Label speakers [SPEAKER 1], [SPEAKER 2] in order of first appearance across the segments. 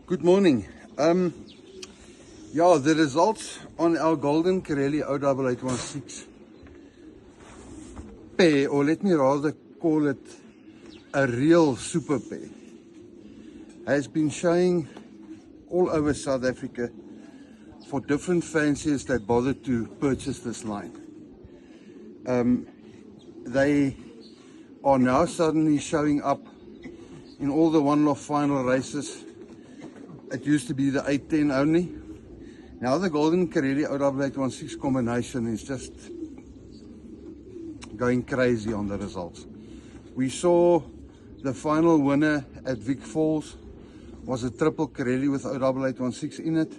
[SPEAKER 1] Good morning. Yeah, the results on our Golden Corelli 08816 pair, or let me rather call it a real super pair, has been showing all over South Africa for different fanciers that bothered to purchase this line. They are now suddenly showing up in all the one loft final races. It used to be the 810 only. Now the Golden Corelli 08816 combination is just going crazy on the results. We saw the final winner at Vic Falls was a triple Corelli with 08816 in it.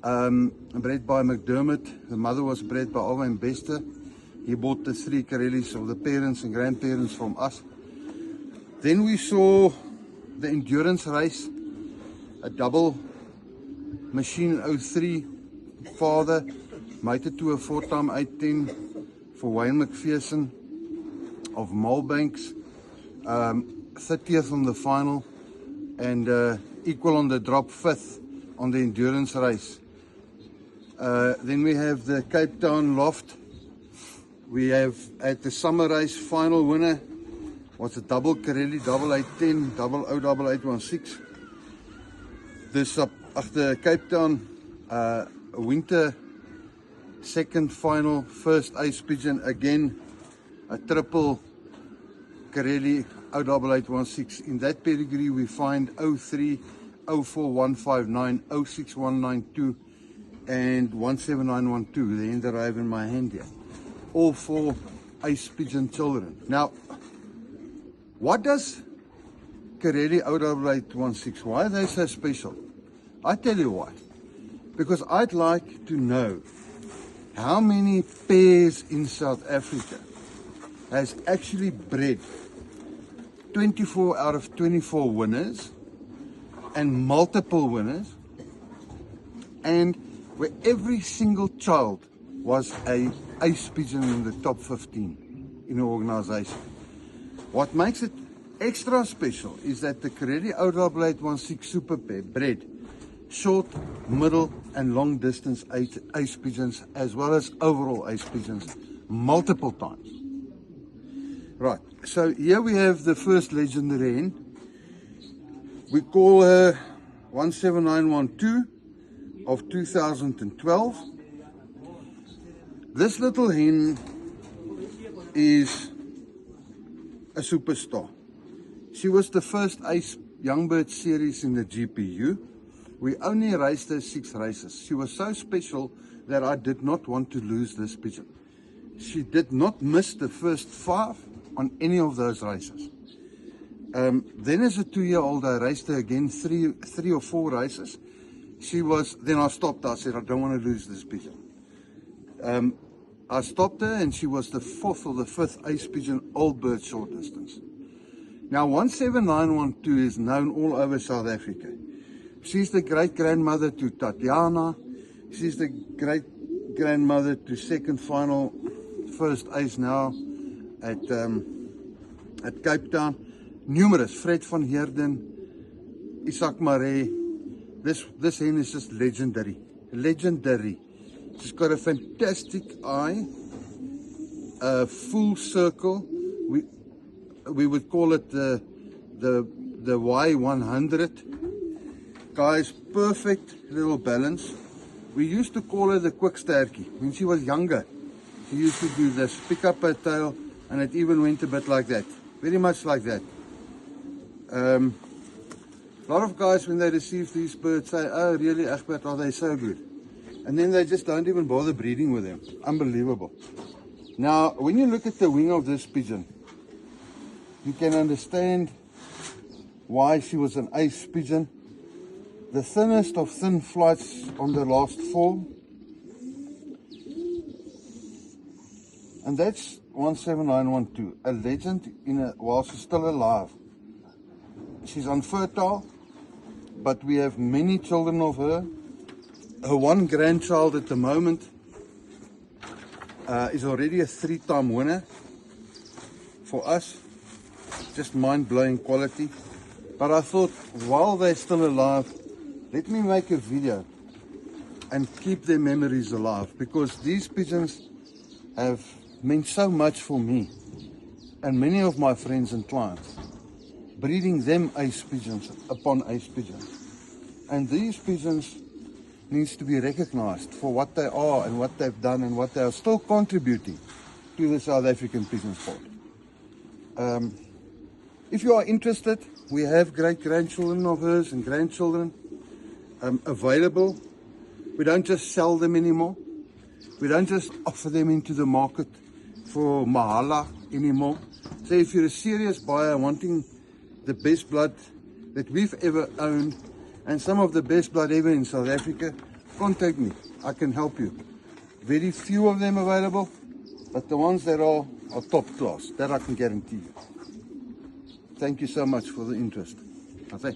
[SPEAKER 1] Bred by McDermott. The mother was bred by Alwyn Bester. He bought the 3 Corellis of the parents and grandparents from us. Then we saw the endurance race, a double machine 03 father, mated to a 4-time 810 for Wayne McPherson of Mulbanks, 30th on the final, and equal on the drop, 5th on the endurance race. Then we have the Cape Town Loft. We have at the summer race final winner was a double Corelli, double 810, double 08816. This up after Cape Town winter second final first ace pigeon, again a triple Corelli 08816. In that pedigree we find 03, 04159, 06192 and 17912. The end arrive in my hand here. All 4 ace pigeon children. Now, what does Corelli 08816, why are they so special? I tell you why. Because I'd like to know how many pairs in South Africa has actually bred 24 out of 24 winners and multiple winners, and where every single child was a ace pigeon in the top 15 in the organization. What makes it extra special is that the Corelli 08816 super pair bred short, middle and long distance ace pigeons as well as overall ace pigeons multiple times. Right, so here we have the first legendary hen. We call her 17912 of 2012. This little hen is a superstar. She was the first Ace Youngbird series in the GPU. We only raced her 6 races. She was so special that I did not want to lose this pigeon. She did not miss the first 5 on any of those races. Then as a 2-year-old I raced her again 3 or 4 races. Then I stopped. I said I don't want to lose this pigeon. I stopped her and she was the 4th or the 5th ace pigeon old bird short distance. Now 17912 is known all over South Africa. She's the great grandmother to Tatiana. She's the great grandmother to second final first ace now at Cape Town. Numerous, Fred van Heerden, Isak Maree. This hen is just legendary. Legendary. She's got a fantastic eye, a full circle. We would call it the Y100. Guys, perfect little balance. We used to call her the quick sterkie. When she was younger, she used to do this, pick up her tail, and it even went a bit like that. Very much like that. A lot of guys, when they receive these birds, say, oh really, Egbert, are they so good? And then they just don't even bother breeding with them. Unbelievable. Now, when you look at the wing of this pigeon, you can understand why she was an ace pigeon. The thinnest of thin flights on the last 4. And that's 17912, a legend while she's still alive. She's unfertile, but we have many children of her. Her one grandchild at the moment is already a 3-time winner for us. Just mind-blowing quality. But I thought, while they're still alive, let me make a video and keep their memories alive, because these pigeons have meant so much for me and many of my friends and clients, breeding them ace pigeons upon ace pigeons. And these pigeons needs to be recognized for what they are and what they've done and what they are still contributing to the South African pigeon sport. If you are interested, we have great-grandchildren of hers and grandchildren available. We don't just sell them anymore. We don't just offer them into the market for mahala anymore. So if you're a serious buyer wanting the best blood that we've ever owned and some of the best blood ever in South Africa, contact me. I can help you. Very few of them available, but the ones that are top class. That I can guarantee you. Thank you so much for the interest. Okay.